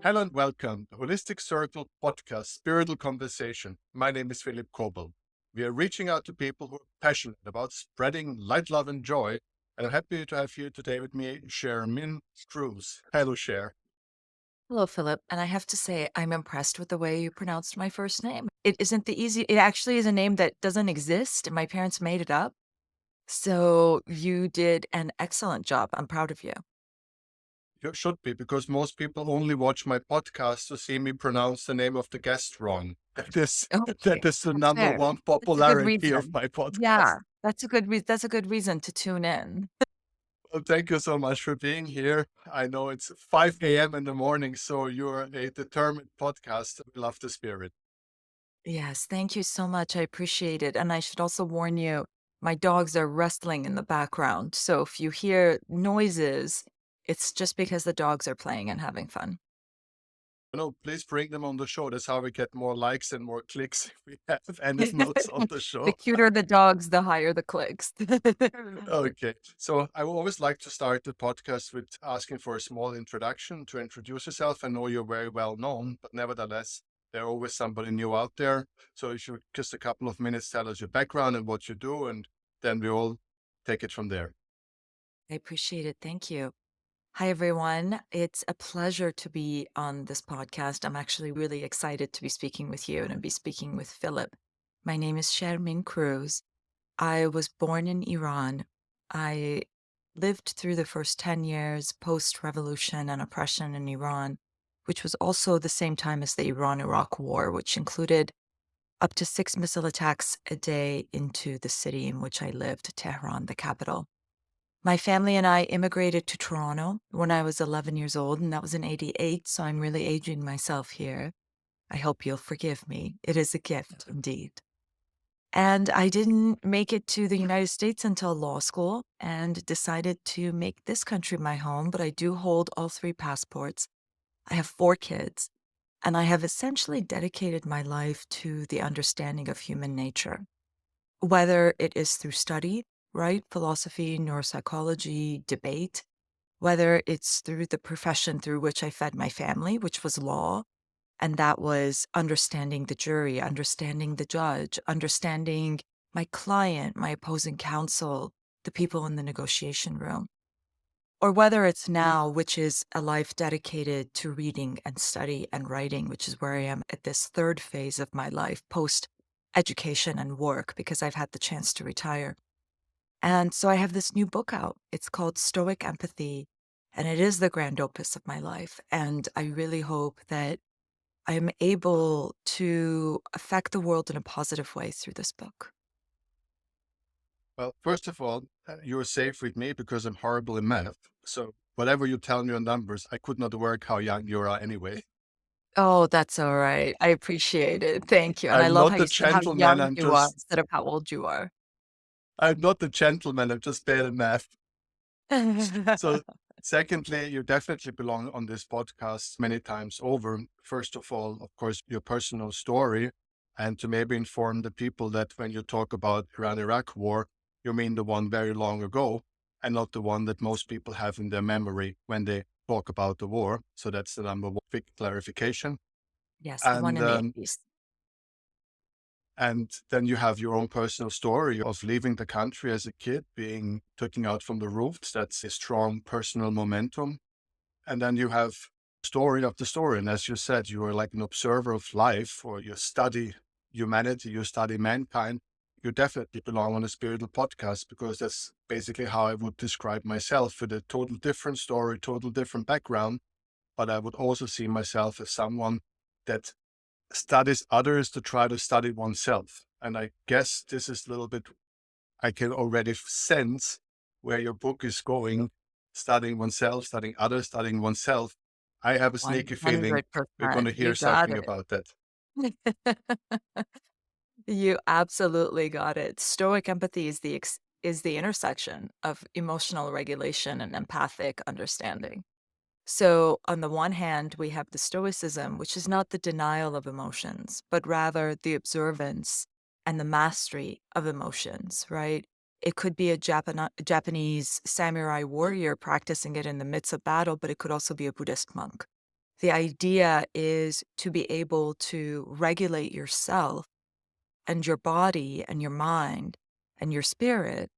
Hello and welcome to Holistic Circle podcast, Spiritual Conversation. My name is Philipp Kobald. We are reaching out to people who are passionate about spreading light, love, and joy. And I'm happy to have here today with me, Shermin Kruse. Hello, Cher. Hello, Philip. And I have to say, I'm impressed with the way you pronounced my first name. It actually is a name that doesn't exist. My parents made it up. So you did an excellent job. I'm proud of you. You should be, because most people only watch my podcast to see me pronounce the name of the guest wrong. That Okay, is the that's number fair. one That's a good popularity of reason. my podcast. Yeah, that's a good reason to tune in. Well, thank you so much for being here. I know it's 5 a.m. in the morning, so you're a determined podcast. We love the spirit. Yes, thank you so much. I appreciate it. And I should also warn you, my dogs are wrestling in the background. So if you hear noises, it's just because the dogs are playing and having fun. No, please bring them on the show. That's how we get more likes and more clicks if we have end notes on the The show. cuter the dogs, the higher the clicks. Okay. So I will always like to start the podcast with asking for a small introduction to introduce yourself. I know you're very well known, but nevertheless, there's always somebody new out there. So if you just a couple of minutes tell us your background and what you do, and then we all take it from there. I appreciate it. Thank you. Hi, everyone. It's a pleasure to be on this podcast. I'm actually really excited to be speaking with you and to be speaking with Philip. My name is Shermin Kruse. I was born in Iran. I lived through the first 10 years post-revolution and oppression in Iran, which was also the same time as the Iran-Iraq War, which included up to 6 missile attacks a day into the city in which I lived, Tehran, the capital. My family and I immigrated to Toronto when I was 11 years old, and that was in '88, so I'm really aging myself here. I hope you'll forgive me. It is a gift indeed. And I didn't make it to the United States until law school and decided to make this country my home, but I do hold all 3 passports. I have 4 kids, and I have essentially dedicated my life to the understanding of human nature. Whether it is through study, right? Philosophy, neuropsychology, debate, whether it's through the profession through which I fed my family, which was law, and that was understanding the jury, understanding the judge, understanding my client, my opposing counsel, the people in the negotiation room, or whether it's now, which is a life dedicated to reading and study and writing, which is where I am at this third phase of my life, post education and work, because I've had the chance to retire. And so I have this new book out. It's called Stoic Empathy, and it is the grand opus of my life. And I really hope that I am able to affect the world in a positive way through this book. Well, first of all, you're safe with me because I'm horrible in math. So whatever you tell me on numbers, I could not work how young you are anyway. Oh, that's all right. I appreciate it. Thank you. And I I'm love how not a you said how gentleman. young you are instead of how old you are. I'm not a gentleman. I'm just bad at math. So secondly, you definitely belong on this podcast many times over. First of all, of course, your personal story, and to maybe inform the people that when you talk about Iran-Iraq war, you mean the one very long ago and not the one that most people have in their memory when they talk about the war. So that's the number one quick clarification. Yes, the one And in the um, 80s. and then you have your own personal story of leaving the country as a kid, being taken out from the roofs. That's a strong personal momentum. And then you have story of the story. And as you said, you are like an observer of life, or you study humanity, you study mankind. You definitely belong on a spiritual podcast, because that's basically how I would describe myself, with a total different story, total different background. But I would also see myself as someone that studies others to try to study oneself. And I guess this is a little bit, I can already sense where your book is going, studying oneself, studying others, studying oneself. I have a sneaky feeling we're going 100%. to hear You got something it. about that. You absolutely got it. Stoic empathy is the intersection of emotional regulation and empathic understanding. So, on the one hand, we have the Stoicism, which is not the denial of emotions, but rather the observance and the mastery of emotions, right? It could be a Japanese samurai warrior practicing it in the midst of battle, but it could also be a Buddhist monk. The idea is to be able to regulate yourself and your body and your mind and your spirit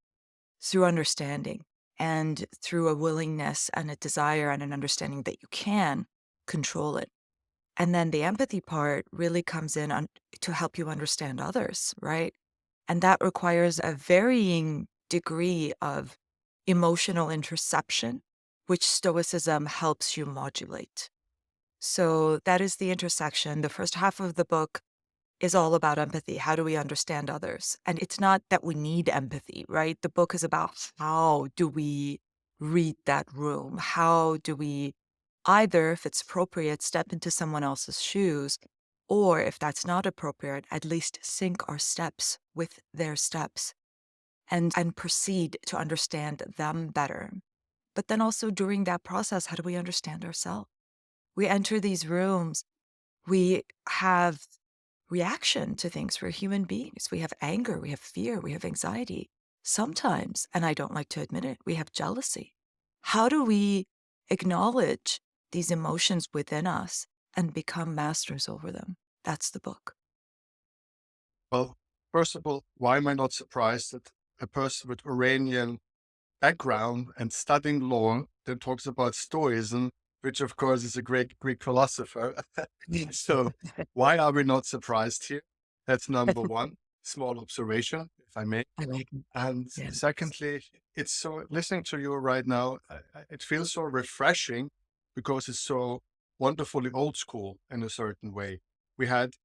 through understanding and through a willingness and a desire and an understanding that you can control it. And then the empathy part really comes in to help you understand others, right? And that requires a varying degree of emotional interception, which Stoicism helps you modulate. So that is the intersection. The first half of the book is all about empathy. How do we understand others? And it's not that we need empathy, right? The book is about how do we read that room? How do we either, if it's appropriate, step into someone else's shoes, or if that's not appropriate, at least sync our steps with their steps and proceed to understand them better. But then also during that process, how do we understand ourselves? We enter these rooms, we have reaction to things. We're human beings. We have anger, we have fear, we have anxiety. Sometimes, and I don't like to admit it, we have jealousy. How do we acknowledge these emotions within us and become masters over them? That's the book. Well, first of all, why am I not surprised that a person with Iranian background and studying law that talks about Stoicism, which of course is a great Greek philosopher. So why are we not surprised here? That's number one, small observation, if I may. I like it. And Yeah. secondly, it's so listening to you right now, it feels so refreshing because it's so wonderfully old school in a certain way. We had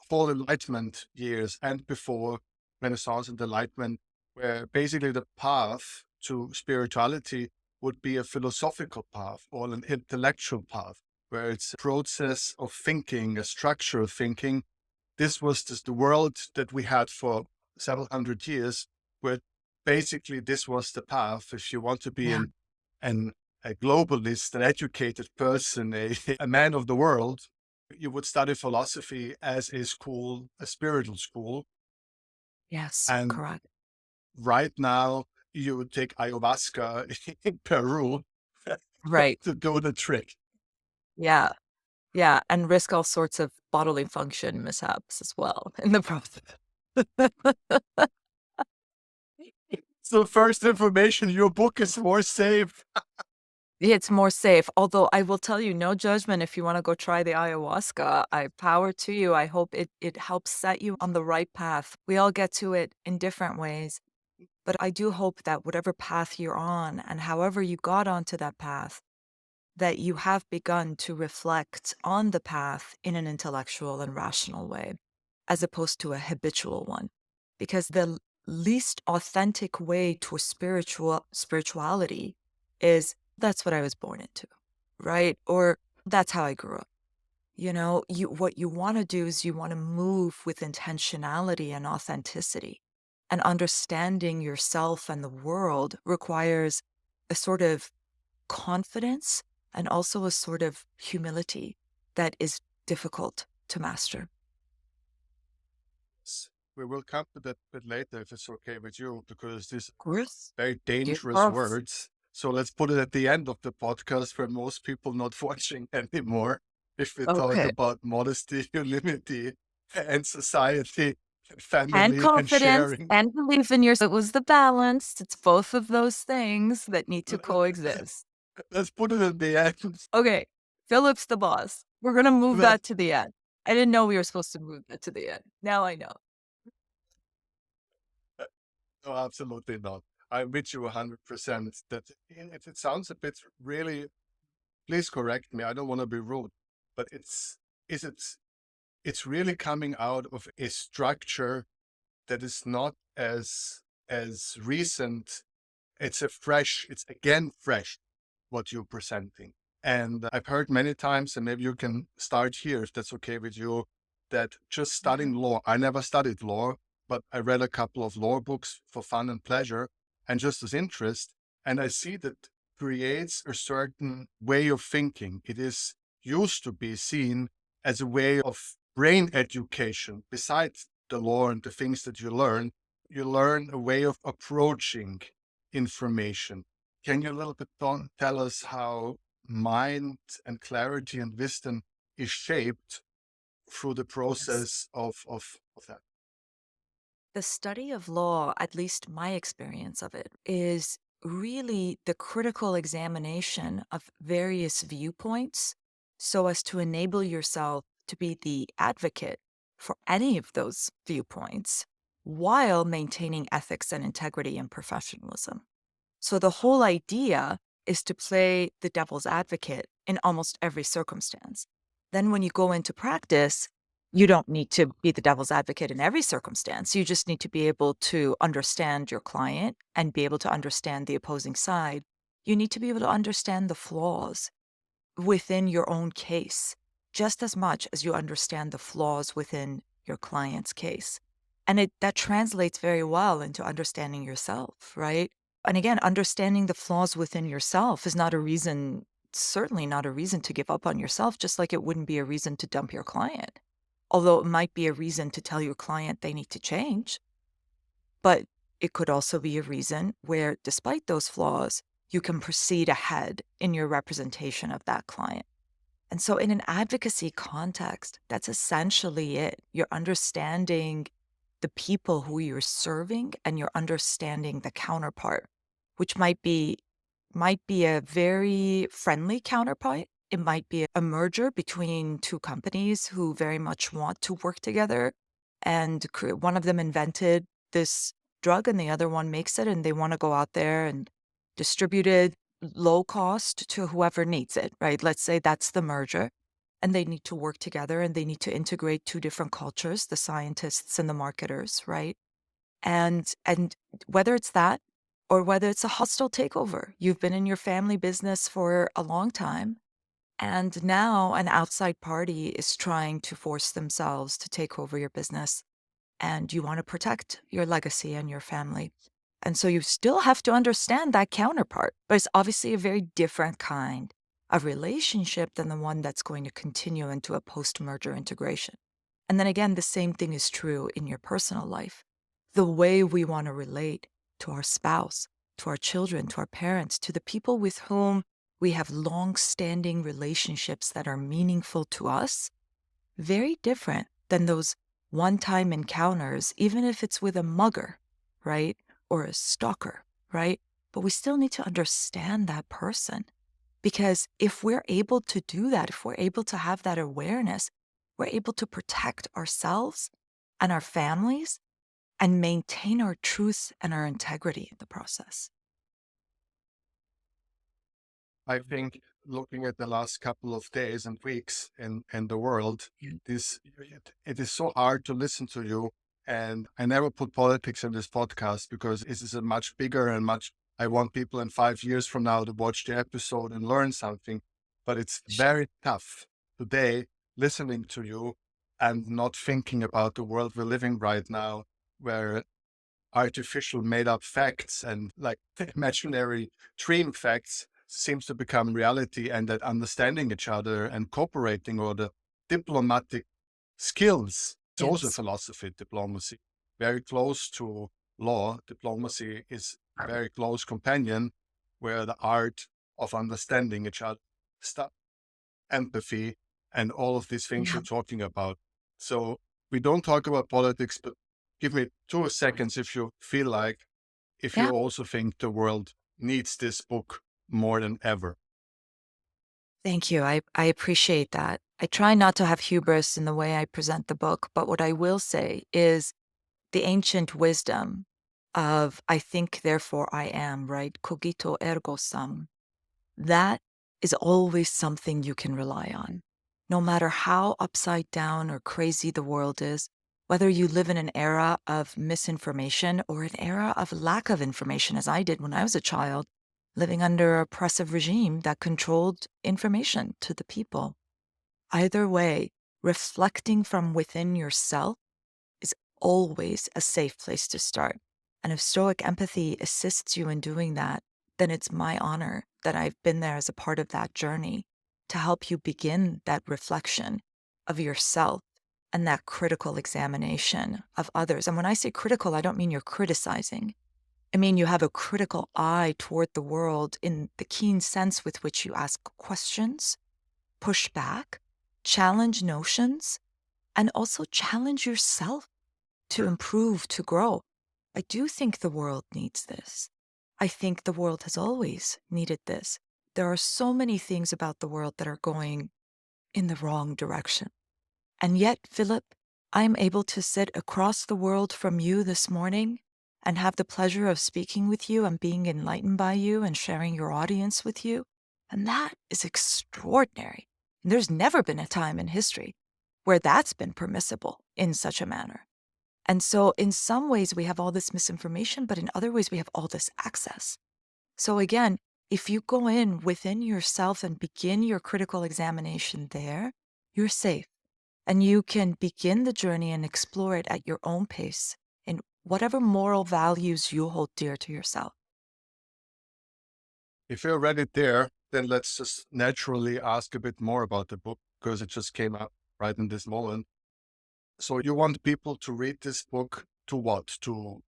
full Enlightenment years and before Renaissance and Enlightenment, where basically the path to spirituality would be a philosophical path or an intellectual path, where it's a process of thinking, a structure of thinking. This was just the world that we had for several hundred years, where basically this was the path. If you want to be Yeah. an a globalist, an educated person, a man of the world, you would study philosophy as a school, a spiritual school. Yes. And Correct. right now, you would take ayahuasca in Peru Right. to do the trick. Yeah. Yeah. And risk all sorts of bodily function mishaps as well in the process. So, first information, your book is more safe. It's more safe, although I will tell you, no judgment if you wanna go try the ayahuasca. I power to you. I hope it helps set you on the right path. We all get to it in different ways, but I do hope that whatever path you're on and however you got onto that path, that you have begun to reflect on the path in an intellectual and rational way, as opposed to a habitual one. Because the least authentic way to a spirituality is that's what I was born into, right? Or that's how I grew up. What you want to do is you want to move with intentionality and authenticity. And understanding yourself and the world requires a sort of confidence and also a sort of humility that is difficult to master. We will come to that bit later if it's okay with you, because these Course. very Dear dangerous Earth. words. So let's put it at the end of the podcast for most people not watching anymore. If we talk Okay. about modesty, humility, and society, and And family, and confidence sharing. and belief in yourself. It was the balance. It's both of those things that need to coexist. Let's put it at the end. Okay. Philip's the boss. We're going to move Well, that to the end. I didn't know we were supposed to move that to the end. Now I know. no, absolutely not. I'm with you 100% that if it sounds a bit really, please correct me. I don't want to be rude, but is it, it's really coming out of a structure that is not as recent. It's again fresh what you're presenting. And I've heard many times, and maybe you can start here if that's okay with you, that just studying law, I never studied law, but I read a couple of law books for fun and pleasure and just as interest. And I see that creates a certain way of thinking. It is used to be seen as a way of brain education. Besides the law and the things that you learn a way of approaching information. Can you a little bit tell us how mind and clarity and wisdom is shaped through the Yes. process of that. The study of law, at least my experience of it, is really the critical examination of various viewpoints so as to enable yourself to be the advocate for any of those viewpoints while maintaining ethics and integrity and professionalism. So the whole idea is to play the devil's advocate in almost every circumstance. Then when you go into practice, you don't need to be the devil's advocate in every circumstance. You just need to be able to understand your client and be able to understand the opposing side. You need to be able to understand the flaws within your own case just as much as you understand the flaws within your client's case. And that translates very well into understanding yourself, right? And again, understanding the flaws within yourself is not a reason, certainly not a reason to give up on yourself, just like it wouldn't be a reason to dump your client. Although it might be a reason to tell your client they need to change, but it could also be a reason where, despite those flaws, you can proceed ahead in your representation of that client. And so, in an advocacy context, that's essentially it. You're understanding the people who you're serving and you're understanding the counterpart, which might be a very friendly counterpart. It might be a merger between two companies who very much want to work together. And one of them invented this drug and the other one makes it, and they want to go out there and distribute it low cost to whoever needs it, right? Let's say that's the merger. And they need to work together and they need to integrate two different cultures, the scientists and the marketers, right? And whether it's that or whether it's a hostile takeover, you've been in your family business for a long time, and now an outside party is trying to force themselves to take over your business, and you want to protect your legacy and your family. And so you still have to understand that counterpart, but it's obviously a very different kind of relationship than the one that's going to continue into a post merger integration. And then again, the same thing is true in your personal life. The way we want to relate to our spouse, to our children, to our parents, to the people with whom we have long standing relationships that are meaningful to us, very different than those one time encounters, even if it's with a mugger, right? Or a stalker, right? But we still need to understand that person. Because if we're able to do that, if we're able to have that awareness, we're able to protect ourselves and our families and maintain our truth and our integrity in the process. I think looking at the last couple of days and weeks in the world, Yeah. it is so hard to listen to you. And I never put politics in this podcast because this is a much bigger and much, I want people in 5 years from now to watch the episode and learn something. But it's very tough today listening to you and not thinking about the world we're living right now, where artificial made up facts and like imaginary dream facts seems to become reality, and that understanding each other and cooperating, or the diplomatic skills, it's also Yes. philosophy, diplomacy, very close to law. Diplomacy is a very close companion, where the art of understanding each other, stuff, empathy, and all of these things Yeah. you're talking about. So we don't talk about politics, but give me 2 seconds if you feel like, if you Yeah. also think the world needs this book more than ever. Thank you. I appreciate that. I try not to have hubris in the way I present the book, but what I will say is the ancient wisdom of I think, therefore I am, right? Cogito ergo sum. That is always something you can rely on. No matter how upside down or crazy the world is, whether you live in an era of misinformation or an era of lack of information, as I did when I was a child, living under a oppressive regime that controlled information to the people. Either way, reflecting from within yourself is always a safe place to start. And if Stoic empathy assists you in doing that, then it's my honor that I've been there as a part of that journey to help you begin that reflection of yourself and that critical examination of others. And when I say critical, I don't mean you're criticizing. I mean, you have a critical eye toward the world in the keen sense with which you ask questions, push back, challenge notions, and also challenge yourself to improve, to grow. I do think the world needs this. I think the world has always needed this. There are so many things about the world that are going in the wrong direction. And yet, Philip, I'm able to sit across the world from you this morning and have the pleasure of speaking with you and being enlightened by you and sharing your audience with you. And that is extraordinary. And there's never been a time in history where that's been permissible in such a manner. And so, in some ways, we have all this misinformation, but in other ways, we have all this access. So, again, if you go in within yourself and begin your critical examination there, you're safe. And you can begin the journey and explore it at your own pace in whatever moral values you hold dear to yourself. If you're already there, then let's just naturally ask a bit more about the book because it just came out right in this moment. So you want people to read this book to what? To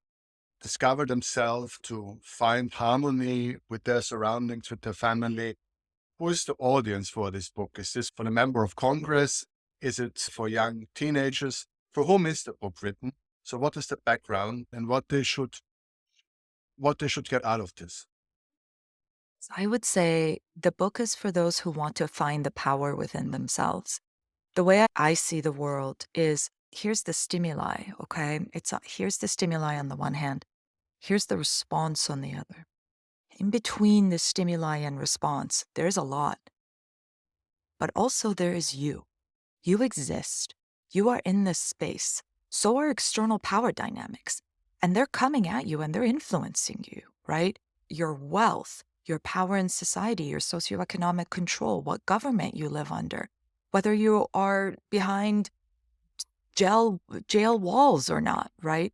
discover themselves, to find harmony with their surroundings, with their family. Who is the audience for this book? Is this for the member of Congress? Is it for young teenagers? For whom is the book written? So what is the background and what they should get out of this? So I would say the book is for those who want to find the power within themselves. The way I see the world is here's the stimuli, okay? Here's the stimuli on the one hand, here's the response on the other. In between the stimuli and response, there's a lot, but also there is you. You exist. You are in this space. So are external power dynamics. And they're coming at you and they're influencing you, right? Your wealth, your power in society, your socioeconomic control, what government you live under, whether you are behind jail walls or not, right?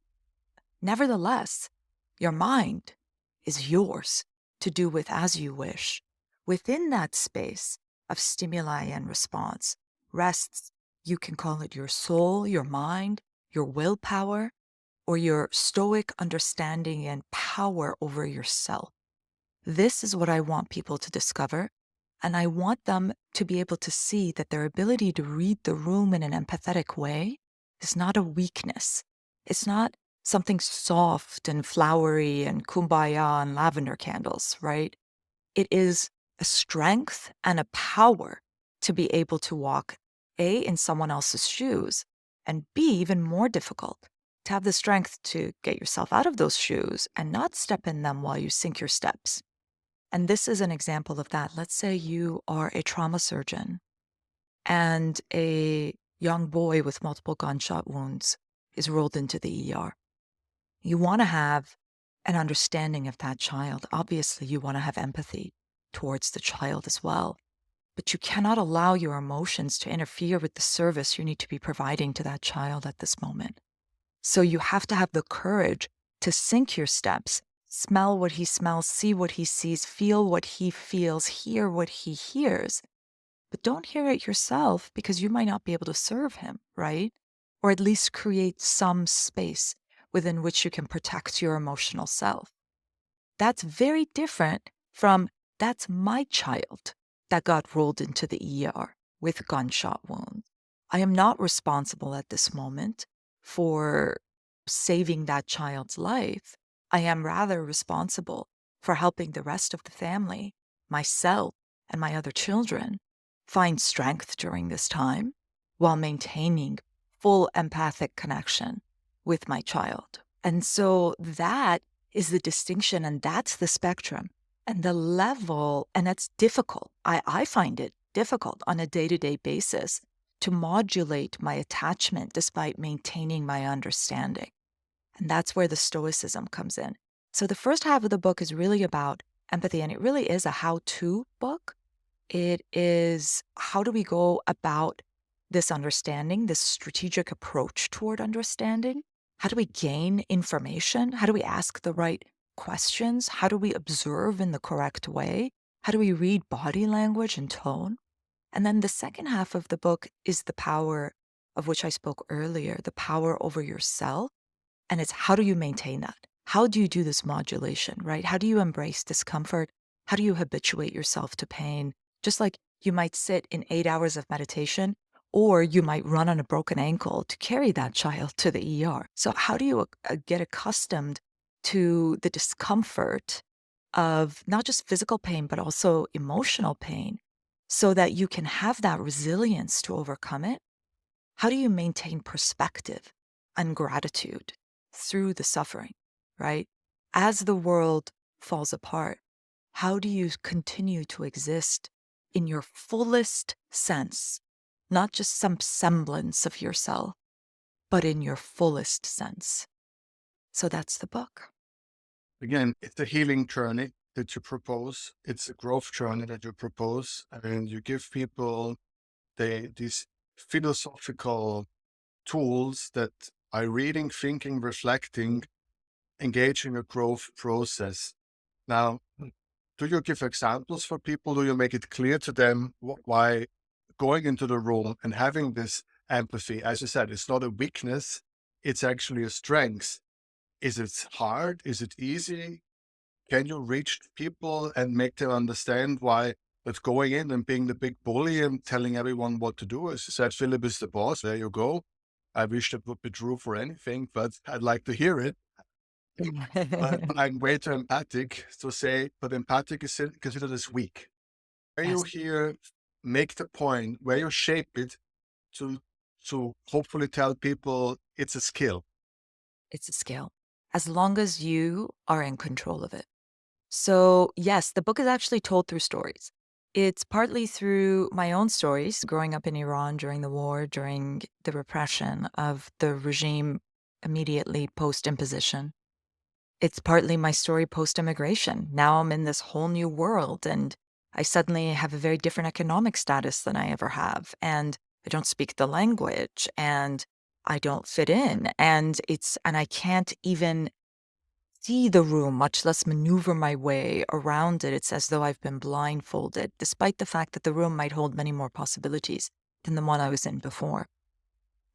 Nevertheless, your mind is yours to do with as you wish. Within that space of stimuli and response rests, you can call it your soul, your mind, your willpower, or your stoic understanding and power over yourself. This is what I want people to discover. And I want them to be able to see that their ability to read the room in an empathetic way is not a weakness. It's not something soft and flowery and kumbaya and lavender candles, right? It is a strength and a power to be able to walk, A, in someone else's shoes, and B, even more difficult, to have the strength to get yourself out of those shoes and not step in them while you sink your steps. And this is an example of that. Let's say you are a trauma surgeon and a young boy with multiple gunshot wounds is rolled into the ER. You want to have an understanding of that child. Obviously, you want to have empathy towards the child as well. But you cannot allow your emotions to interfere with the service you need to be providing to that child at this moment. So you have to have the courage to sink your steps, smell what he smells, see what he sees, feel what he feels, hear what he hears. But don't hear it yourself because you might not be able to serve him, right? Or at least create some space within which you can protect your emotional self. That's very different from that's my child that got rolled into the ER with gunshot wounds. I am not responsible at this moment for saving that child's life. I am rather responsible for helping the rest of the family, myself, and my other children find strength during this time while maintaining full empathic connection with my child. And so that is the distinction, and that's the spectrum. And the level, and that's difficult. I find it difficult on a day to day basis to modulate my attachment despite maintaining my understanding. And that's where the Stoicism comes in. So the first half of the book is really about empathy, and it really is a how to book. It is how do we go about this understanding, this strategic approach toward understanding? How do we gain information? How do we ask the right questions? How do we observe in the correct way? How do we read body language and tone? And then the second half of the book is the power of which I spoke earlier, the power over yourself. And it's how do you maintain that? how do you do this modulation, right? How do you embrace discomfort? How do you habituate yourself to pain? Just like you might sit in 8 hours of meditation, or you might run on a broken ankle to carry that child to the ER. So, how do you get accustomed to the discomfort of not just physical pain, but also emotional pain so that you can have that resilience to overcome it? How do you maintain perspective and gratitude through the suffering, right? As the world falls apart, how do you continue to exist in your fullest sense, not just some semblance of yourself, but in your fullest sense? So that's the book. Again, it's a healing journey that you propose. It's a growth journey that you propose, and you give people these philosophical tools that by reading, thinking, reflecting, engaging a growth process. Now, do you give examples for people? Do you make it clear to them why going into the room and having this empathy, as you said, it's not a weakness, it's actually a strength. Is it hard? Is it easy? Can you reach people and make them understand why that going in and being the big bully and telling everyone what to do? As you said, Philip is the boss. There you go. I wish that would be true for anything, but I'd like to hear it. But I'm way too empathic to say, but empathic is considered as weak. Where you Yes, here make the point, where you shape it to hopefully tell people it's a skill. it's a skill, as long as you are in control of it. So, yes, the book is actually told through stories. It's partly through my own stories growing up in Iran during the war, during the repression of the regime immediately post imposition. It's partly my story post immigration. Now I'm in this whole new world and I suddenly have a very different economic status than I ever have. And I don't speak the language and I don't fit in. And I can't even see the room, much less maneuver my way around it. It's as though I've been blindfolded, despite the fact that the room might hold many more possibilities than the one I was in before.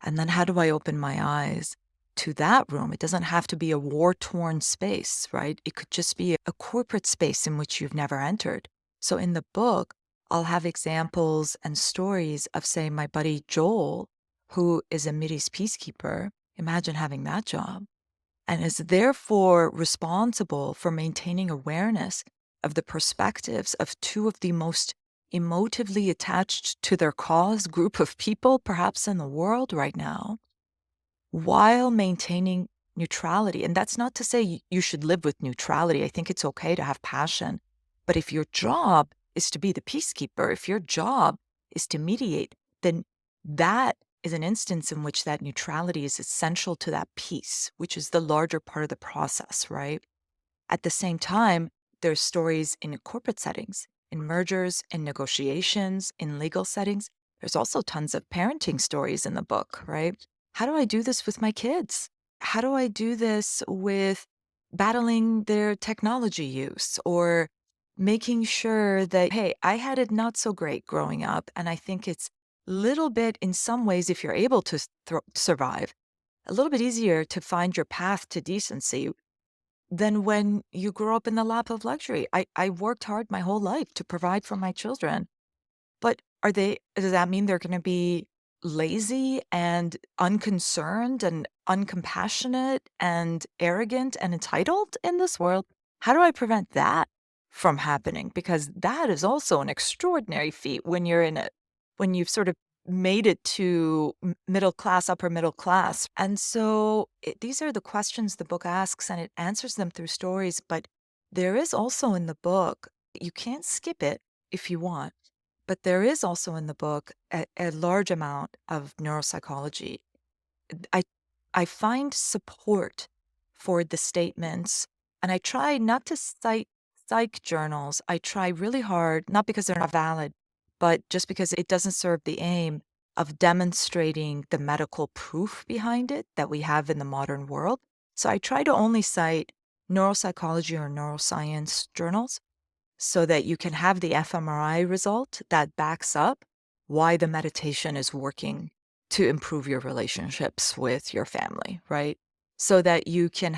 And then how do I open my eyes to that room? It doesn't have to be a war torn space, right? It could just be a corporate space in which you've never entered. So in the book, I'll have examples and stories of, say, my buddy Joel, who is a Mideast peacekeeper. Imagine having that job and is therefore responsible for maintaining awareness of the perspectives of two of the most emotively attached to their cause group of people, perhaps in the world right now, while maintaining neutrality. And that's not to say you should live with neutrality. I think it's okay to have passion. But if your job is to be the peacekeeper, if your job is to mediate, then that is an instance in which that neutrality is essential to that peace, which is the larger part of the process, right? At the same time, there's stories in corporate settings, in mergers, in negotiations, in legal settings. There's also tons of parenting stories in the book, right? How do I do this with my kids? How do I do this with battling their technology use or making sure that, hey, I had it not so great growing up. And I think it's little bit, in some ways, if you're able to survive, a little bit easier to find your path to decency than when you grow up in the lap of luxury. I worked hard my whole life to provide for my children, but does that mean they're gonna be lazy and unconcerned and uncompassionate and arrogant and entitled in this world? How do I prevent that from happening? Because that is also an extraordinary feat when when you've sort of made it to middle class, upper middle class. And so these are the questions the book asks, and it answers them through stories. But there is also in the book, you can't skip it if you want, but there is also in the book a large amount of neuropsychology. I I find support for the statements, and I try not to cite psych journals. I try really hard, not because they're not valid, but just because it doesn't serve the aim of demonstrating the medical proof behind it that we have in the modern world. So I try to only cite neuropsychology or neuroscience journals so that you can have the fMRI result that backs up why the meditation is working to improve your relationships with your family, right? so that you can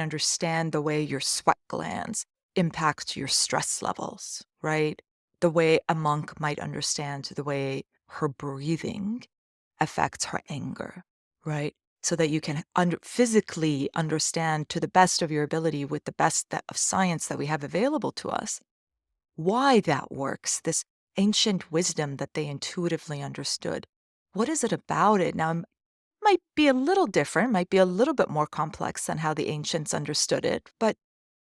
understand the way your sweat glands impact your stress levels, right? The way a monk might understand the way her breathing affects her anger, right? So that you can physically understand to the best of your ability with the best of science that we have available to us why that works, this ancient wisdom that they intuitively understood. What is it about it? Now, it might be a little different, might be a little bit more complex than how the ancients understood it, but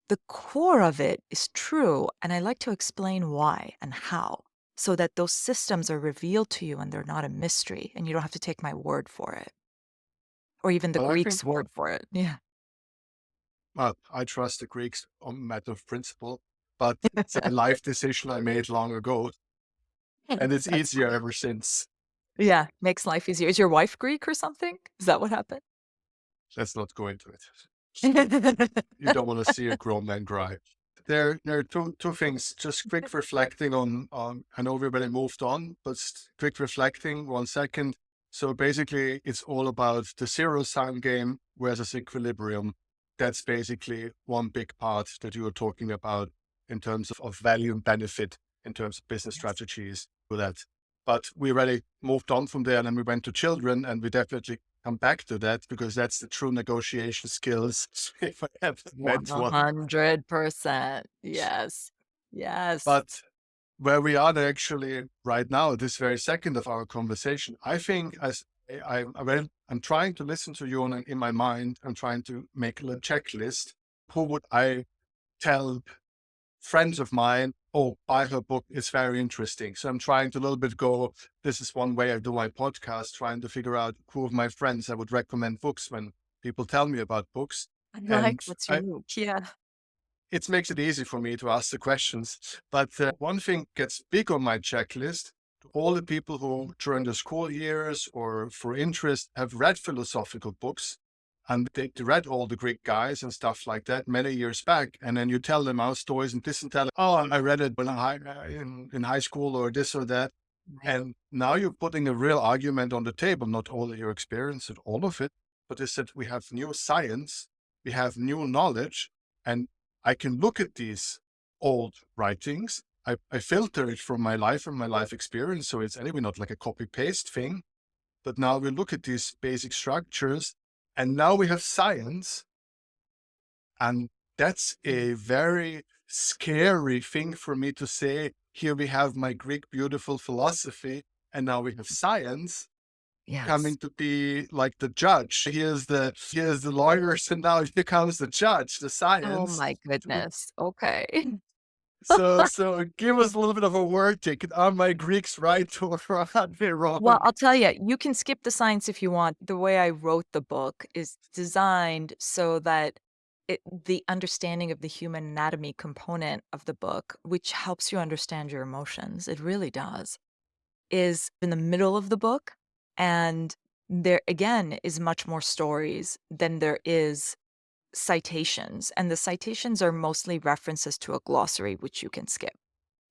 the core of it is true. And I like to explain why and how so that those systems are revealed to you and they're not a mystery and you don't have to take my word for it or even the But I think, Greeks' word for it. Yeah. well, I trust the Greeks on a matter of principle, but it's a life decision I made long ago, and it's That's easier ever since. yeah, makes life easier. Is your wife Greek or something? Is that what happened? Let's not go into it. You don't want to see a grown man cry. There are two things. Just quick reflecting on. I know everybody moved on, but quick reflecting. 1 second. So basically, it's all about the zero sum game versus equilibrium. That's basically one big part that you were talking about in terms of value and benefit in terms of business Yes. strategies for that. But we already moved on from there, and then we went to children, and we definitely come back to that because that's the true negotiation skills if I ever met one. 100%. Yes. Yes. But where we are actually right now, this very second of our conversation, I think as I'm trying to listen to you and in my mind, I'm trying to make a little checklist. Who would I tell friends of mine, oh, buy her book, it's very interesting. So I'm trying to a little bit go, this is one way I do my podcast, trying to figure out who of my friends I would recommend books when people tell me about books. I like And what's your look. Yeah. it makes it easy for me to ask the questions. But one thing gets big on my checklist. All the people who during the school years or for interest have read philosophical books and they read all the Greek guys and stuff like that many years back. And then you tell them our stories and this and tell them, oh, I read it when in high school or this or that. Right. And now you're putting a real argument on the table, not all of your experience and all of it, but is that we have new science, we have new knowledge, and I can look at these old writings. I filter it from my life and my life experience. So it's anyway not like a copy paste thing. But now we look at these basic structures and now we have science. And that's Mm. a very scary thing for me to say. Here we have my Greek beautiful philosophy, and now we have science Yes. coming to be like the judge. Here's the lawyers, and now here comes the judge, the Oh science. my goodness. Okay. So give us a little bit of a word ticket. Are my Greeks right or are they Well, wrong? I'll tell you, you can skip the science if you want. The way I wrote the book is designed so that the understanding of the human anatomy component of the book, which helps you understand your emotions, it really does, is in the middle of the book. And there, again, is much more stories than there is citations. And the citations are mostly references to a glossary, which you can skip.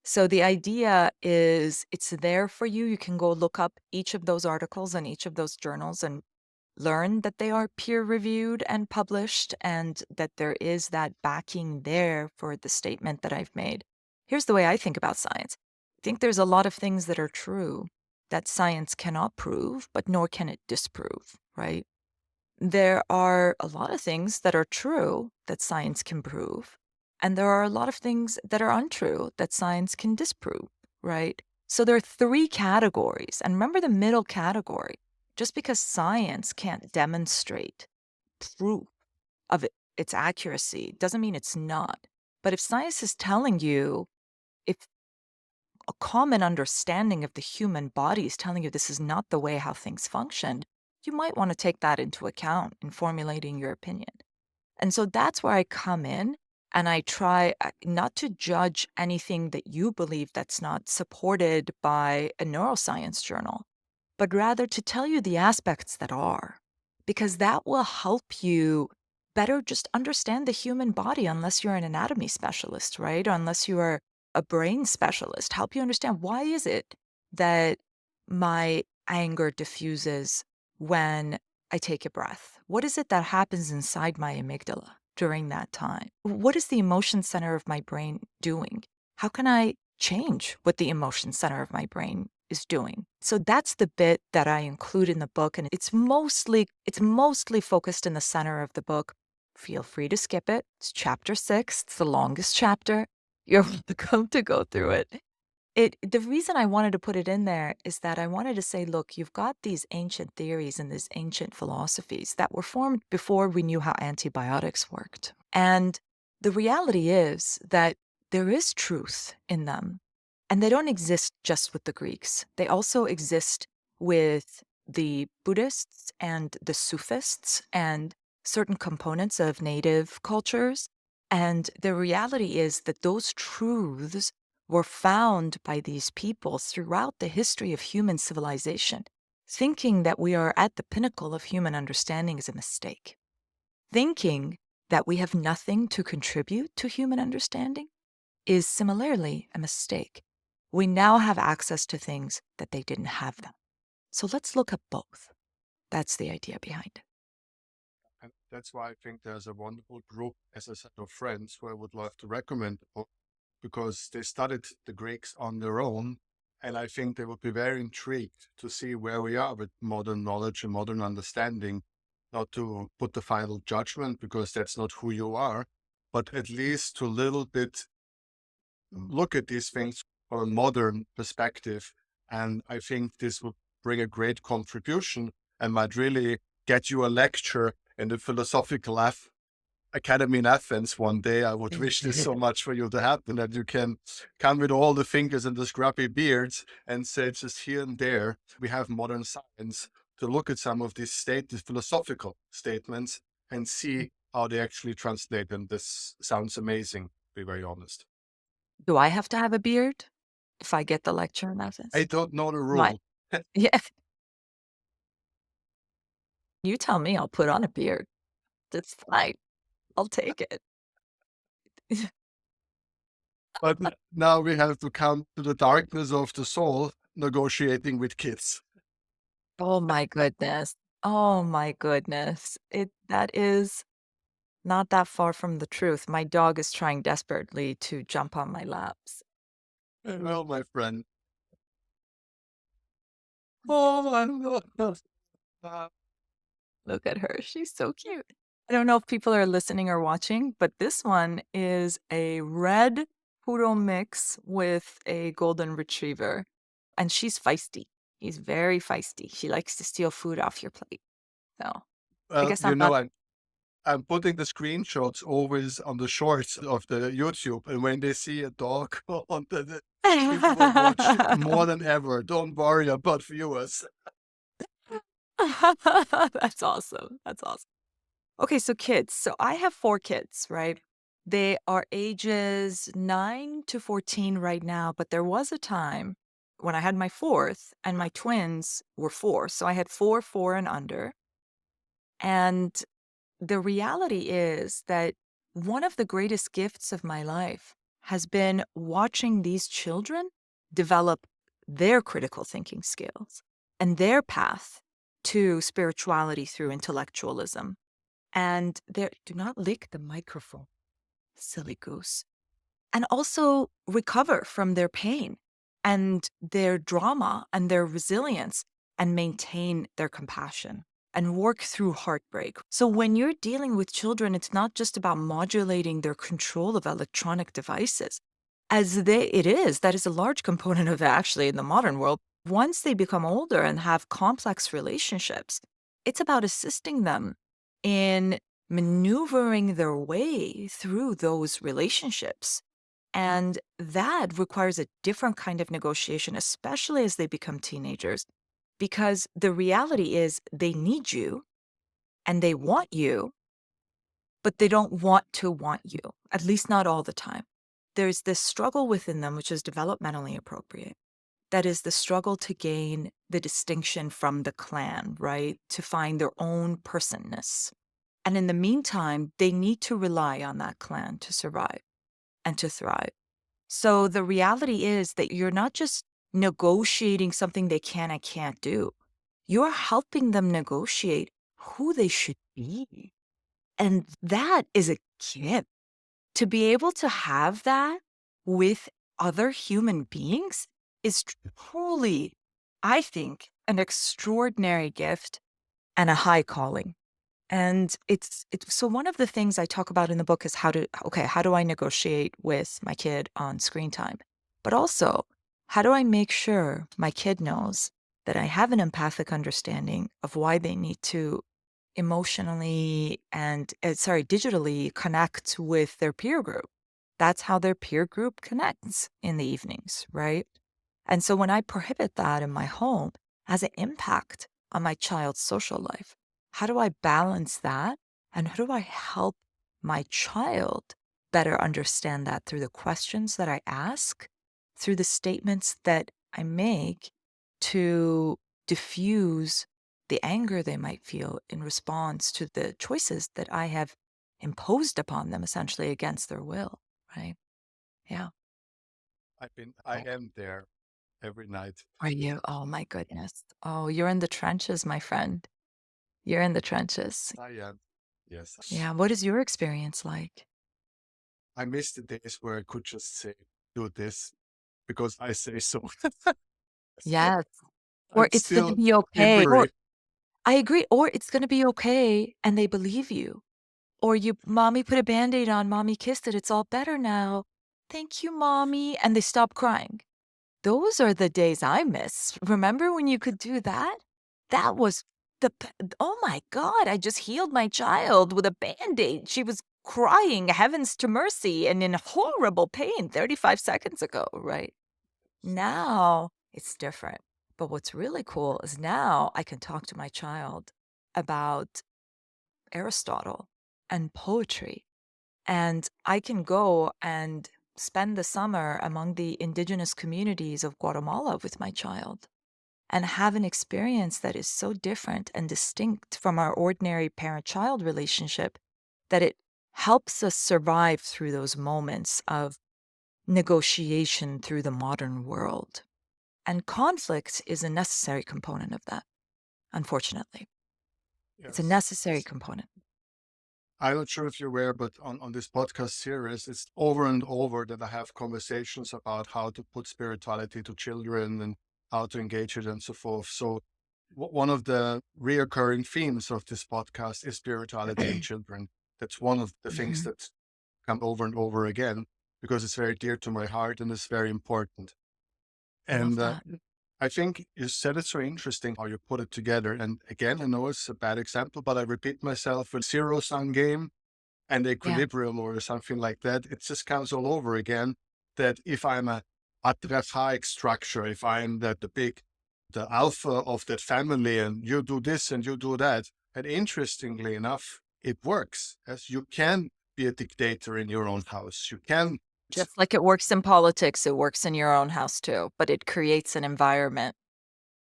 So the idea is it's there for you. You can go look up each of those articles and each of those journals and learn that they are peer reviewed and published and that there is that backing there for the statement that I've made. Here's the way I think about science. I think there's a lot of things that are true that science cannot prove, but nor can it disprove, right? There are a lot of things that are true that science can prove, and there are a lot of things that are untrue that science can disprove, right? So there are three categories. And remember the middle category. Just because science can't demonstrate proof of its accuracy doesn't mean it's not. But if science is telling you, if a common understanding of the human body is telling you this is not the way how things function, you might want to take that into account in formulating your opinion. And so that's where I come in and I try not to judge anything that you believe that's not supported by a neuroscience journal, but rather to tell you the aspects that are, because that will help you better just understand the human body, unless you're an anatomy specialist, right? Or unless you are a brain specialist, help you understand why is it that my anger diffuses when I take a breath? What is it that happens inside my amygdala during that time? What is the emotion center of my brain doing? How can I change what the emotion center of my brain is doing? So that's the bit that I include in the book, and it's mostly focused in the center of the book. Feel free to skip it. It's chapter 6. It's the longest chapter. You're welcome to go through it. The reason I wanted to put it in there is that I wanted to say, look, you've got these ancient theories and these ancient philosophies that were formed before we knew how antibiotics worked. And the reality is that there is truth in them. And they don't exist just with the Greeks. They also exist with the Buddhists and the Sufists and certain components of native cultures. And the reality is that those truths were found by these people throughout the history of human civilization. Thinking that we are at the pinnacle of human understanding is a mistake. Thinking that we have nothing to contribute to human understanding is similarly a mistake. We now have access to things that they didn't have them. So let's look at both. That's the idea behind it. And that's why I think there's a wonderful group as a set of friends who I would love to recommend the book, because they studied the Greeks on their own. And I think they would be very intrigued to see where we are with modern knowledge and modern understanding, not to put the final judgment, because that's not who you are, but at least to a little bit look at these things from a modern perspective. And I think this would bring a great contribution and might really get you a lecture in the philosophical academy in Athens one day. I would wish this so much for you to happen, that you can come with all the fingers and the scrappy beards and say, just here and there, we have modern science to look at some of these philosophical statements and see how they actually translate. And this sounds amazing, to be very honest. Do I have to have a beard if I get the lecture in I Athens? don't know the Right. rule. Yeah. You tell me, I'll put on a beard. That's fine. I'll take it. But now we have to come to the darkness of the soul, negotiating with kids. Oh my goodness. Oh my goodness. That is not that far from the truth. My dog is trying desperately to jump on my laps. Well, my friend. Oh, I'm not. Look at her. She's so cute. I don't know if people are listening or watching, but this one is a red poodle mix with a golden retriever. And she's feisty. She's very feisty. She likes to steal food off your plate. So I Well, guess I'm not. I'm putting the screenshots always on the shorts of the YouTube, and when they see a dog on people will watch it more than ever. Don't worry about viewers. That's awesome. That's awesome. Okay, so kids. So I have 4 kids, right? They are ages 9 to 14 right now, but there was a time when I had my 4th and my twins were 4. So I had 4, 4 and under. And the reality is that one of the greatest gifts of my life has been watching these children develop their critical thinking skills and their path to spirituality through intellectualism. And do not lick the microphone, silly goose. And also recover from their pain and their drama and their resilience and maintain their compassion and work through heartbreak. So when you're dealing with children, it's not just about modulating their control of electronic devices. That is a large component of it actually in the modern world. Once they become older and have complex relationships, it's about assisting them in maneuvering their way through those relationships. And that requires a different kind of negotiation, especially as they become teenagers, because the reality is they need you and they want you, but they don't want you, at least not all the time. There's this struggle within them, which is developmentally appropriate. That is the struggle to gain the distinction from the clan, right? To find their own personness. And in the meantime, they need to rely on that clan to survive and to thrive. So the reality is that you're not just negotiating something they can and can't do. You're helping them negotiate who they should be. And that is a gift. To be able to have that with other human beings is truly, I think, an extraordinary gift and a high calling. And it's so one of the things I talk about in the book is how do I negotiate with my kid on screen time? But also, how do I make sure my kid knows that I have an empathic understanding of why they need to emotionally and digitally connect with their peer group. That's how their peer group connects in the evenings, right? And so when I prohibit that in my home, has an impact on my child's social life. How do I balance that? And how do I help my child better understand that through the questions that I ask, through the statements that I make to diffuse the anger they might feel in response to the choices that I have imposed upon them essentially against their will, right? Yeah. I am there every night. Are you? Oh my goodness. Oh, you're in the trenches, my friend. You're in the trenches. I am. Yes. Yeah. What is your experience like? I miss the days where I could just say, do this because I say so. Yes. Or I'm it's going to still be okay. Or immersed. I agree. Or it's going to be okay and they believe you. Or mommy put a band aid on, mommy kissed it. It's all better now. Thank you, mommy. And they stop crying. Those are the days I miss. Remember when you could do that? That was oh my God, I just healed my child with a Band-Aid. She was crying heavens to mercy and in horrible pain 35 seconds ago, right? Now it's different. But what's really cool is now I can talk to my child about Aristotle and poetry, and I can go and spend the summer among the indigenous communities of Guatemala with my child and have an experience that is so different and distinct from our ordinary parent child relationship that it helps us survive through those moments of negotiation through the modern world. And conflict is a necessary component of that, unfortunately. It's a Yes. necessary component. I'm not sure if you're aware, but on this podcast series, it's over and over that I have conversations about how to put spirituality to children and how to engage it and so forth. So one of the reoccurring themes of this podcast is spirituality and children. That's one of the things Mhm. that come over and over again because it's very dear to my heart and it's very important. I love And that. I think you said it's so interesting how you put it together. And again, I know it's a bad example, but I repeat myself with zero sum game and Yeah, equilibrium or something like that. It just comes all over again that if I'm a patriarchaic structure, if I'm the alpha of that family and you do this and you do that, and interestingly enough, it works as you can be a dictator in your own house. You can just like it works in politics, it works in your own house too, but it creates an environment.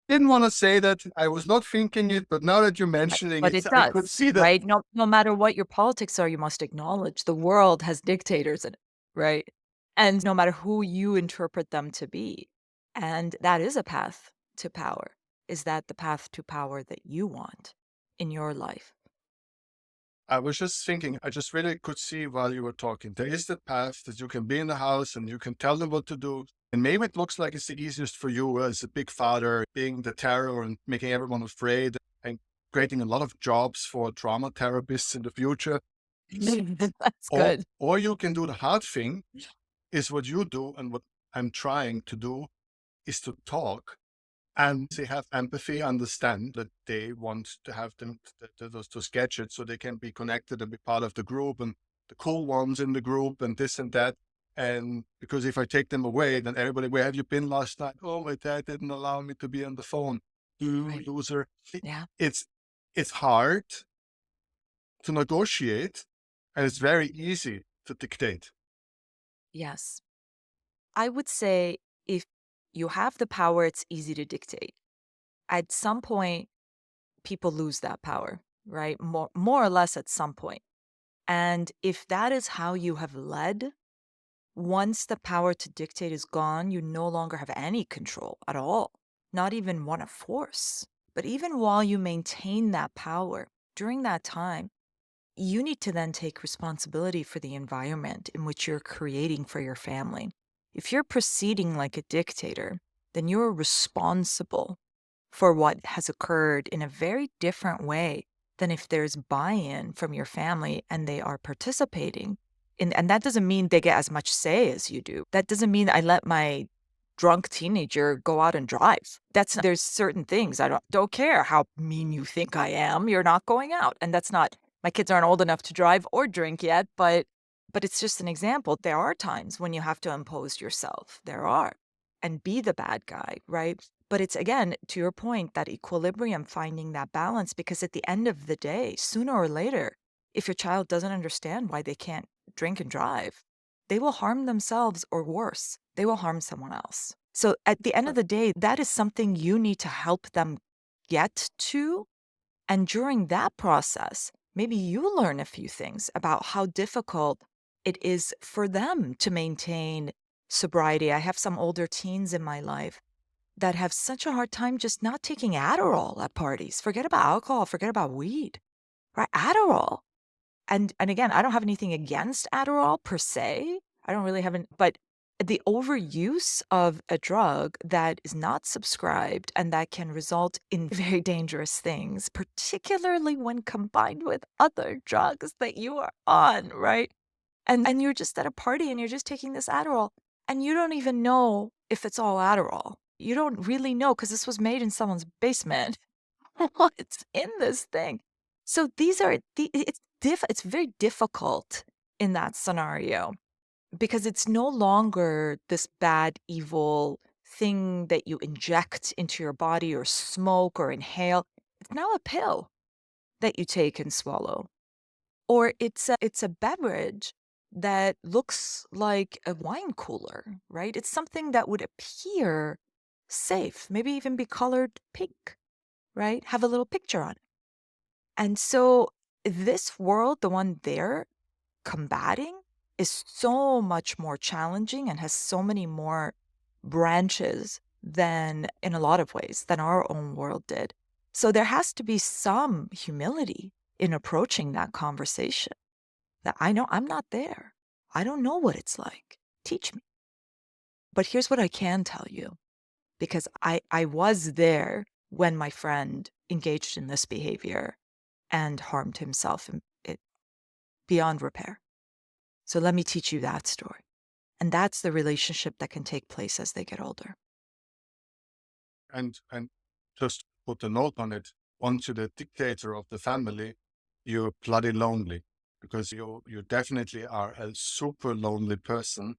didn't want to say that. I was not thinking it, but now that you're Right, mentioning but it, it I could does, see that. right? No matter what your politics are, you must acknowledge the world has dictators in it, right? And no matter who you interpret them to be, and that is a path to power. Is that the path to power that you want in your life? I was just thinking, I just really could see while you were talking. There is that path that you can be in the house and you can tell them what to do. And maybe it looks like it's the easiest for you as a big father, being the terror and making everyone afraid and creating a lot of jobs for trauma therapists in the future. That's good. Or you can do the hard thing, is what you do and what I'm trying to do is to talk and they have empathy, understand that they want to have them those gadgets so they can be connected and be part of the group and the cool ones in the group and this and that. And because if I take them away, then everybody, where have you been last night? Oh, my dad didn't allow me to be on the phone. You Right. loser. Yeah. It's it's hard to negotiate and it's very easy to dictate. Yes. I would say if you have the power, it's easy to dictate. At some point, people lose that power, right? More or less at some point. And if that is how you have led, once the power to dictate is gone, you no longer have any control at all, not even one of force. But even while you maintain that power, during that time, you need to then take responsibility for the environment in which you're creating for your family. If you're proceeding like a dictator, then you're responsible for what has occurred in a very different way than if there's buy-in from your family and they are participating in, and that doesn't mean they get as much say as you do. That doesn't mean I let my drunk teenager go out and drive. That's not, there's certain things I don't care how mean you think I am. You're not going out. And that's not, my kids aren't old enough to drive or drink yet, but it's just an example. There are times when you have to impose yourself. There are. And be the bad guy, right? But it's again, to your point, that equilibrium, finding that balance, because at the end of the day, sooner or later, if your child doesn't understand why they can't drink and drive, they will harm themselves or worse, they will harm someone else. So at the end of the day, that is something you need to help them get to. And during that process, maybe you learn a few things about how difficult it is for them to maintain sobriety. I have some older teens in my life that have such a hard time just not taking Adderall at parties. Forget about alcohol, forget about weed, right? Adderall. And again, I don't have anything against Adderall per se. I don't really have an, but the overuse of a drug that is not subscribed and that can result in very dangerous things, particularly when combined with other drugs that you are on, right? And you're just at a party and you're just taking this Adderall and you don't even know if it's all Adderall. You don't really know because this was made in someone's basement. What's in this thing? So these are it's very difficult in that scenario because it's no longer this bad, evil thing that you inject into your body or smoke or inhale. It's now a pill that you take and swallow. Or it's a beverage that looks like a wine cooler, right? It's something that would appear safe, maybe even be colored pink, right? Have a little picture on it. And so this world, the one they're combating, is so much more challenging and has so many more branches than, in a lot of ways, than our own world did. So there has to be some humility in approaching that conversation. That I know I'm not there. I don't know what it's like. Teach me. But here's what I can tell you, because I was there when my friend engaged in this behavior and harmed himself beyond repair. So let me teach you that story. And that's the relationship that can take place as they get older. And just put a note on it. Once you're the dictator of the family, you're bloody lonely because you definitely are a super lonely person,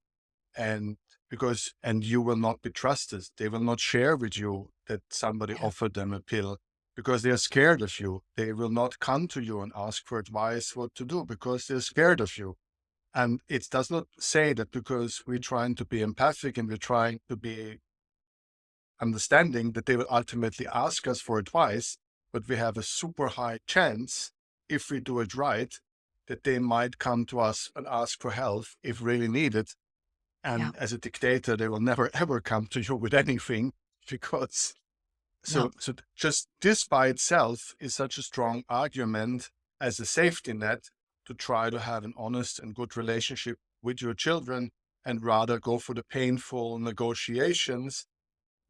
and and you will not be trusted. They will not share with you that somebody Yeah. offered them a pill because they're scared of you. They will not come to you and ask for advice what to do because they're scared of you. And it does not say that because we're trying to be empathic and we're trying to be understanding that they will ultimately ask us for advice, but we have a super high chance, if we do it right, that they might come to us and ask for help if really needed. Yeah. And as a dictator, they will never ever come to you with anything because No. so just this by itself is such a strong argument as a safety net to try to have an honest and good relationship with your children and rather go for the painful negotiations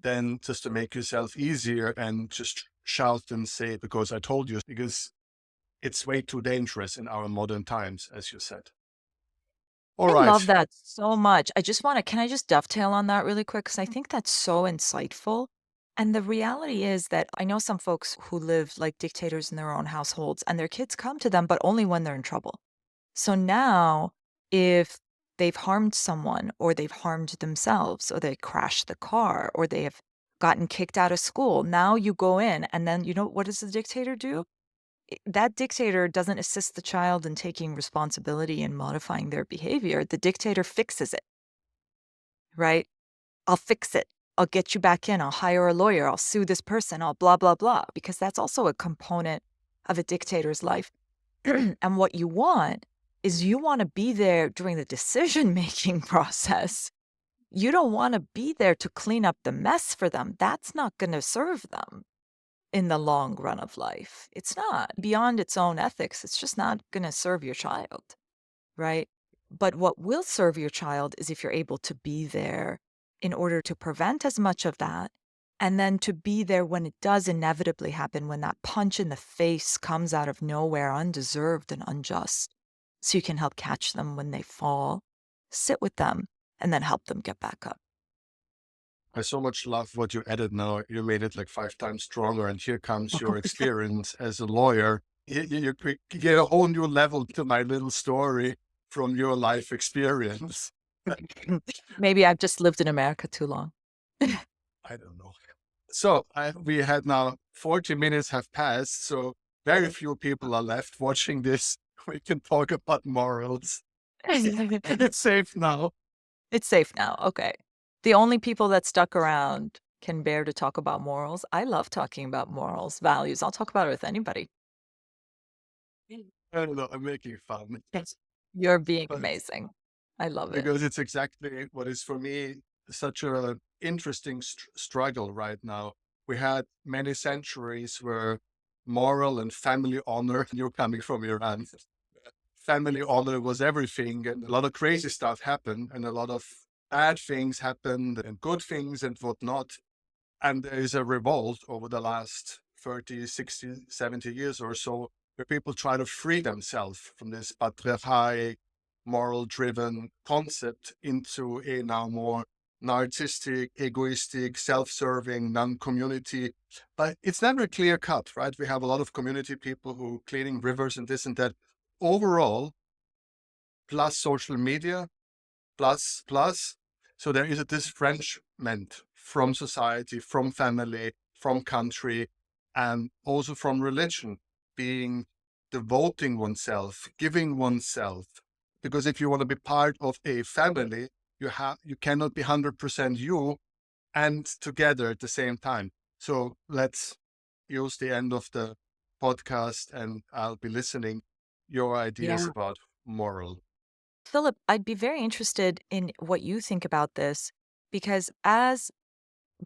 than just to make yourself easier and just shout and say, because I told you, because it's way too dangerous in our modern times, as you said. All I love right. that so much. Can I just dovetail on that really quick? Because I think that's so insightful. And the reality is that I know some folks who live like dictators in their own households and their kids come to them, but only when they're in trouble. So now, if they've harmed someone or they've harmed themselves or they crashed the car or they have gotten kicked out of school, now you go in and then what does the dictator do? That dictator doesn't assist the child in taking responsibility and modifying their behavior. The dictator fixes it, right? I'll fix it. I'll get you back in. I'll hire a lawyer. I'll sue this person. I'll blah, blah, blah, because that's also a component of a dictator's life. And what you want is you want to be there during the decision making process. You don't want to be there to clean up the mess for them. That's not going to serve them. in the long run of life. It's not. Beyond its own ethics, it's just not going to serve your child, right? But what will serve your child is if you're able to be there in order to prevent as much of that, and then to be there when it does inevitably happen, when that punch in the face comes out of nowhere, undeserved and unjust. So you can help catch them when they fall, sit with them, and then help them get back up. I so much love what you added now. You made it like 5 times stronger. And here comes your experience as a lawyer. You get a whole new level to my little story from your life experience. Maybe I've just lived in America too long. I don't know. So we had now 40 minutes have passed. So very few people are left watching this. We can talk about morals. And it's safe now. It's safe now, okay. The only people that stuck around can bear to talk about morals. I love talking about morals, values. I'll talk about it with anybody. I don't know. I'm making fun. Yes. You're being But amazing. I love it. because it's exactly what is for me such a interesting struggle right now. We had many centuries where moral and family honor, you're coming from Iran, family honor was everything, and a lot of crazy stuff happened, and a lot of bad things happened, and good things and whatnot. And there is a revolt over the last 30, 60, 70 years or so, where people try to free themselves from this patriarchal, moral driven concept into a now more narcissistic, egoistic, self serving, non community. But it's never clear cut, right? We have a lot of community people who cleaning rivers and this and that. Overall, plus social media, plus. So there is a disfranchisement from society, from family, from country, and also from religion, being devoting oneself, giving oneself. Because if you want to be part of a family, you cannot be 100% you and together at the same time. So let's use the end of the podcast, and I'll be listening your ideas Yeah. about moral. Philip, I'd be very interested in what you think about this because as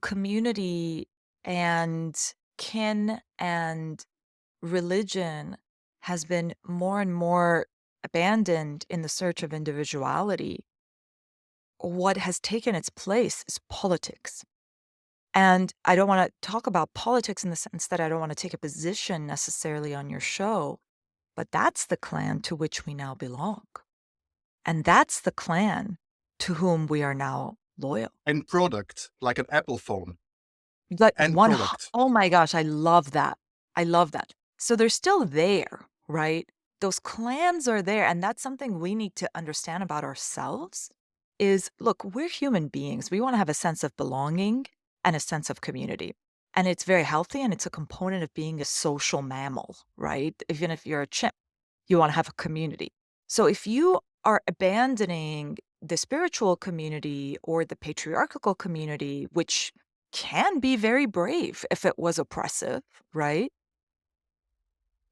community and kin and religion has been more and more abandoned in the search of individuality, what has taken its place is politics. And I don't want to talk about politics in the sense that I don't want to take a position necessarily on your show, but that's the clan to which we now belong. And that's the clan to whom we are now loyal. And product, like an Apple phone, Like and product. oh my gosh, I love that. I love that. So they're still there, right? Those clans are there. And that's something we need to understand about ourselves is look, we're human beings. We want to have a sense of belonging and a sense of community. And it's very healthy and it's a component of being a social mammal, right? Even if you're a chimp, you want to have a community. So if you are abandoning the spiritual community or the patriarchal community, which can be very brave if it was oppressive, right?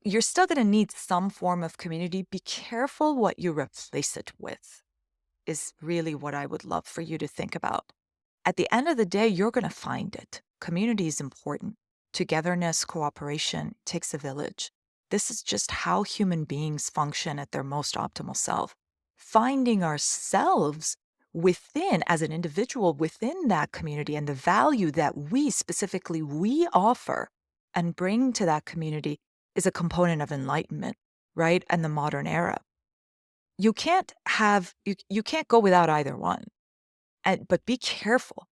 You're still going to need some form of community. Be careful what you replace it with, is really what I would love for you to think about. At the end of the day, you're going to find it. Community is important. Togetherness, cooperation takes a village. This is just how human beings function at their most optimal self. Finding ourselves within, as an individual within that community and the value that specifically we offer and bring to that community is a component of enlightenment, right? And the modern era. You can't go without either one. But be careful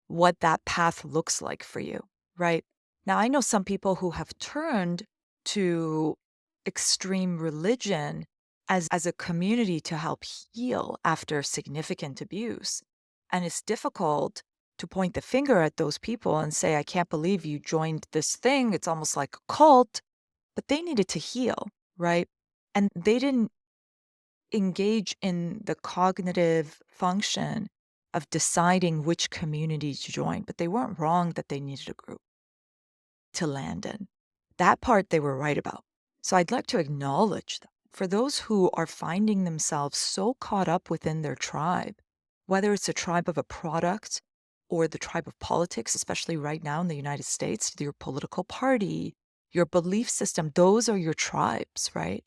what that path looks like for you, right? Now, I know some people who have turned to extreme religion as a community to help heal after significant abuse. And it's difficult to point the finger at those people and say, I can't believe you joined this thing. It's almost like a cult, but they needed to heal, right? And they didn't engage in the cognitive function of deciding which community to join, but they weren't wrong that they needed a group to land in. That part they were right about. So I'd like to acknowledge that for those who are finding themselves so caught up within their tribe, whether it's a tribe of a product or the tribe of politics, especially right now in the United States, your political party, your belief system, those are your tribes, right?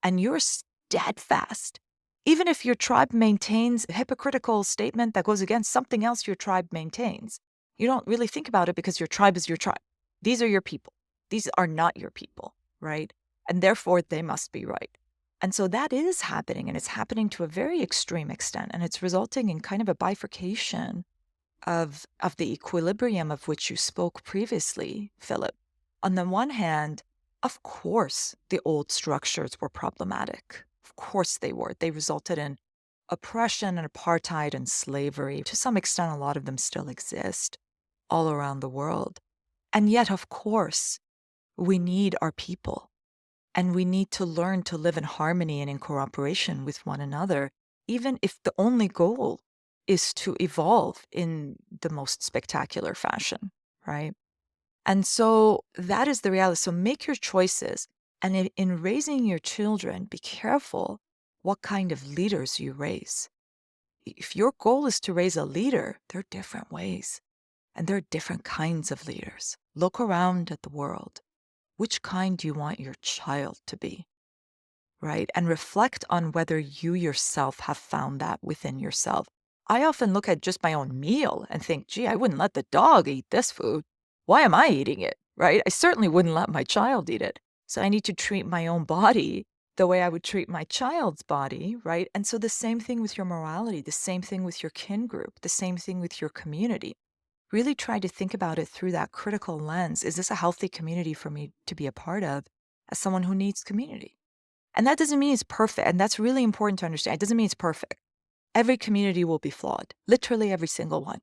And you're steadfast. Even if your tribe maintains a hypocritical statement that goes against something else your tribe maintains, you don't really think about it because your tribe is your tribe. These are your people. These are not your people, right? And therefore, they must be right. And so that is happening, and it's happening to a very extreme extent, and it's resulting in kind of a bifurcation of the equilibrium of which you spoke previously, Philip. On the one hand, of course, the old structures were problematic. Of course they were. They resulted in oppression and apartheid and slavery. To some extent, a lot of them still exist all around the world. And yet, of course, we need our people. And we need to learn to live in harmony and in cooperation with one another, even if the only goal is to evolve in the most spectacular fashion, right? And so that is the reality. So make your choices. And in raising your children, be careful what kind of leaders you raise. If your goal is to raise a leader, there are different ways and there are different kinds of leaders. Look around at the world. Which kind do you want your child to be? Right? And reflect on whether you yourself have found that within yourself. I often look at just my own meal and think, gee, I wouldn't let the dog eat this food. Why am I eating it? Right? I certainly wouldn't let my child eat it. So I need to treat my own body the way I would treat my child's body, right? And so the same thing with your morality, the same thing with your kin group, the same thing with your community. Really try to think about it through that critical lens. Is this a healthy community for me to be a part of as someone who needs community? And that doesn't mean it's perfect. And that's really important to understand. It doesn't mean it's perfect. Every community will be flawed, literally every single one.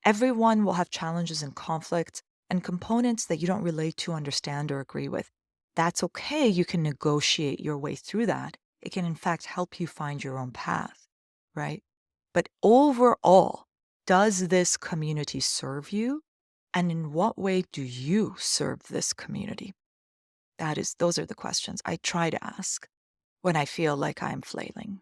Everyone will have challenges and conflicts and components that you don't relate to, understand, or agree with. That's okay. You can negotiate your way through that. It can, in fact, help you find your own path, right? But overall, does this community serve you? And in what way do you serve this community? Those are the questions I try to ask when I feel like I'm flailing.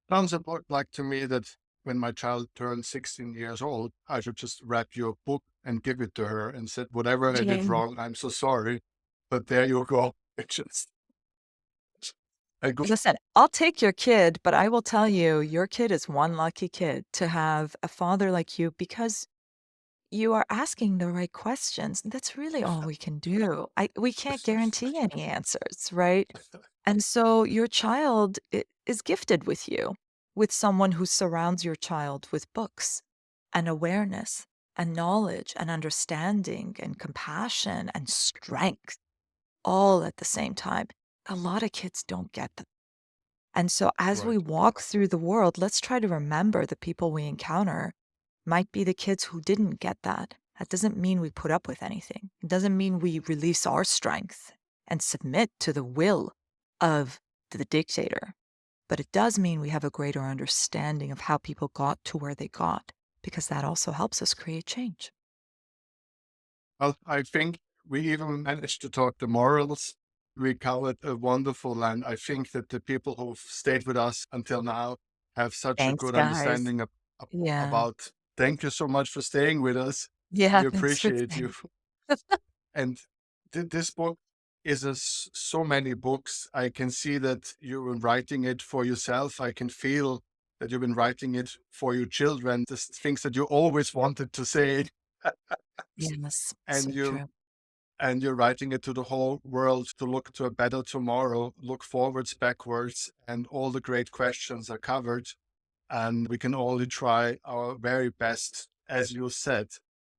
Sounds a lot like to me that when my child turns 16 years old, I should just wrap your book and give it to her and said, whatever I did Jane. wrong, I'm so sorry. But there you go. It's just a good Listen, I'll take your kid, but I will tell you, your kid is one lucky kid to have a father like you because you are asking the right questions. That's really all we can do. We can't guarantee any answers, right? And so your child is gifted with you, with someone who surrounds your child with books and awareness and knowledge and understanding and compassion and strength all at the same time. A lot of kids don't get that. And so as we right. walk through the world, let's try to remember the people we encounter might be the kids who didn't get that. That doesn't mean we put up with anything. It doesn't mean we release our strength and submit to the will of the dictator. But it does mean we have a greater understanding of how people got to where they got, because that also helps us create change. Well, I think we even managed to talk the morals. We covered a wonderful land. I think that the people who've stayed with us until now have such a Thanks, good guys. understanding Yeah. about. Thank you so much for staying with us. Yeah. We Thanks for appreciate you. saying. And this book is so many books. I can see that you've been writing it for yourself. I can feel that you've been writing it for your children. The things that you always wanted to say, Yes. So and you true. and you're writing it to the whole world to look to a better tomorrow, look forwards, backwards, and all the great questions are covered. And we can only try our very best. As you said,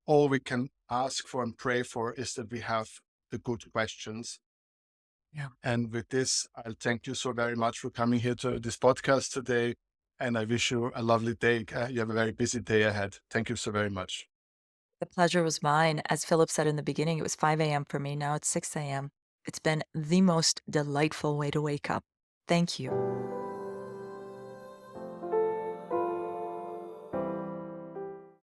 all we can ask for and pray for is that we have the good questions. Yeah. And with this, I'll thank you so very much for coming here to this podcast today. And I wish you a lovely day. You have a very busy day ahead. Thank you so very much. The pleasure was mine. As Philip said in the beginning, it was 5 a.m. for me. Now it's 6 a.m. It's been the most delightful way to wake up. Thank you.